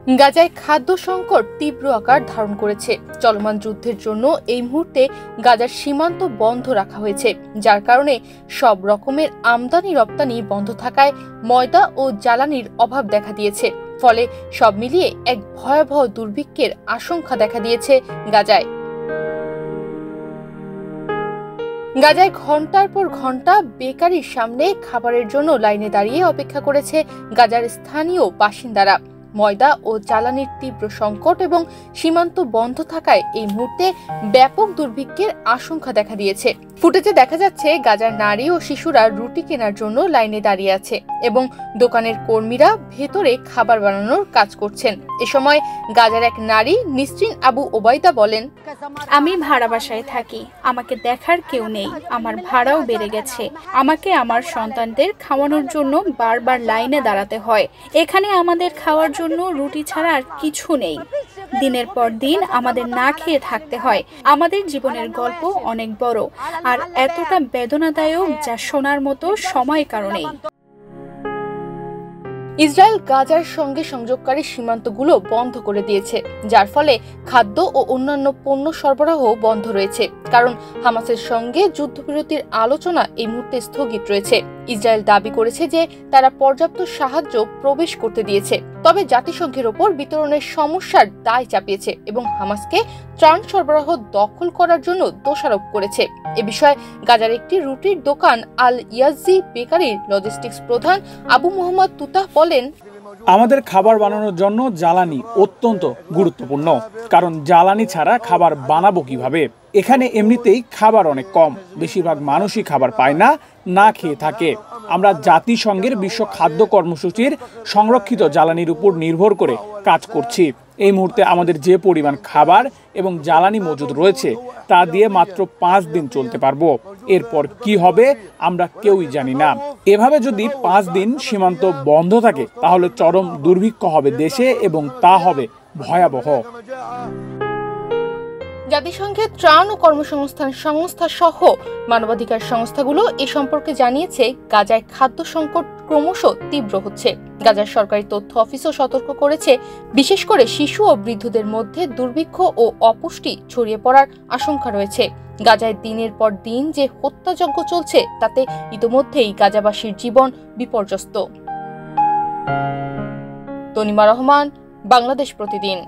গাজায় খাদ্য সংকট তীব্র আকার ধারণ করেছে। চলমান যুদ্ধের জন্য এই মুহূর্তে গাজার সীমান্ত বন্ধ রাখা হয়েছে, যার কারণে সব রকমের আমদানি রপ্তানি বন্ধ থাকায় ময়দা ও জ্বালানির অভাব দেখা দিয়েছে। ফলে সব মিলিয়ে এক ভয়াবহ দুর্ভিক্ষের আশঙ্কা দেখা দিয়েছে গাজায়। গাজায় ঘন্টার পর ঘন্টা বেকারির সামনে খাবারের জন্য লাইনে দাঁড়িয়ে অপেক্ষা করেছে গাজার স্থানীয় বাসিন্দারা। ময়দা ও জ্বালানির তীব্র সংকট এবং সীমান্ত বন্ধ থাকায় এই মুহূর্তে ব্যাপক দুর্ভিক্ষের আশঙ্কা দেখা দিয়েছে। ফুটেজে দেখা যাচ্ছে গাজার নারী ও শিশুরা রুটি কেনার জন্য লাইনে দাঁড়িয়ে আছে এবং দোকানের কর্মীরা ভেতরে খাবার বানানোর কাজ করছেন। এ সময় গাজার এক নারী নিসরিন আবু ওবাইদা বলেন, আমি ভাড়া বাসায় থাকি, আমাকে দেখার কেউ নেই, আমার ভাড়াও বেড়ে গেছে। আমাকে আমার সন্তানদের খাওয়ানোর জন্য বারবার লাইনে দাঁড়াতে হয়। এখানে আমাদের খাওয়ার জন্য রুটি ছাড়া আর কিছু নেই। দিনের পর দিন আমাদের না খেয়ে থাকতে হয়। আমাদের জীবনের গল্প অনেক বড় আর এতটা বেদনাদায়ক যা শোনার মতো সময় কারণেই। ইসরায়েল গাজার সঙ্গে সংযোগকারী সীমান্তগুলো বন্ধ করে দিয়েছে, যার ফলে খাদ্য ও অন্যান্য পণ্য সরবরাহ বন্ধ রয়েছে। কারণ হামাসের সঙ্গে যুদ্ধবিরতির আলোচনা এই মুহূর্তে স্থগিত রয়েছে। ইসরায়েল দাবি করেছে যে তারা পর্যাপ্ত সাহায্য প্রবেশ করতে দিয়েছে, তবে জাতিসংঘের ওপর বিতরণের সমস্যার দায় চাপিয়েছে এবং হামাসকে ত্রাণ সরবরাহ দখল করার জন্য দোষারোপ করেছে। এ বিষয়ে গাজার একটি রুটির দোকান আল ইয়াজি বেকারির লজিস্টিক্স প্রধান আবু মোহাম্মদ তুতাহ বলেন, আমাদের খাবার বানানোর জন্য জ্বালানি অত্যন্ত গুরুত্বপূর্ণ, কারণ জ্বালানি ছাড়া খাবার বানাবো কিভাবে। এখানে এমনিতেই খাবার অনেক কম, বেশিরভাগ মানুষই খাবার পায় না, না খেয়ে থাকে। আমরা জাতিসংঘের বিশ্ব খাদ্য কর্মসূচির সংরক্ষিত জ্বালানির উপর নির্ভর করে কাজ করছি। এই মুহূর্তে আমাদের যে পরিমাণ খাবার এবং জ্বালানি মজুদ রয়েছে তা দিয়ে মাত্র 5 দিন চলতে পারবো। এরপর কি হবে আমরা কেউই জানি না। এভাবে যদি 5 দিন সীমান্ত বন্ধ থাকে তাহলে চরম দুর্ভিক্ষ হবে দেশে এবং তা হবে ভয়াবহ। জাতিসংঘের ত্রাণ ও কর্মসংস্থান সংস্থা সহ মানবাধিকার সংস্থাগুলো এ সম্পর্কে জানিয়েছে গাজায় খাদ্য সংকট ক্রমশ তীব্র হচ্ছে। গাজার সরকারি তথ্য অফিসও সতর্ক করেছে, বিশেষ করে শিশু ও বৃদ্ধদের মধ্যে দুর্ভিক্ষ ও অপুষ্টি ছড়িয়ে পড়ার আশঙ্কা রয়েছে। গাজায় দিনের পর দিন যে হত্যাযজ্ঞ চলছে তাতে ইতোমধ্যেই গাজাবাসীর জীবন বিপর্যস্ত। তনিমা রহমান, বাংলাদেশ প্রতিদিন।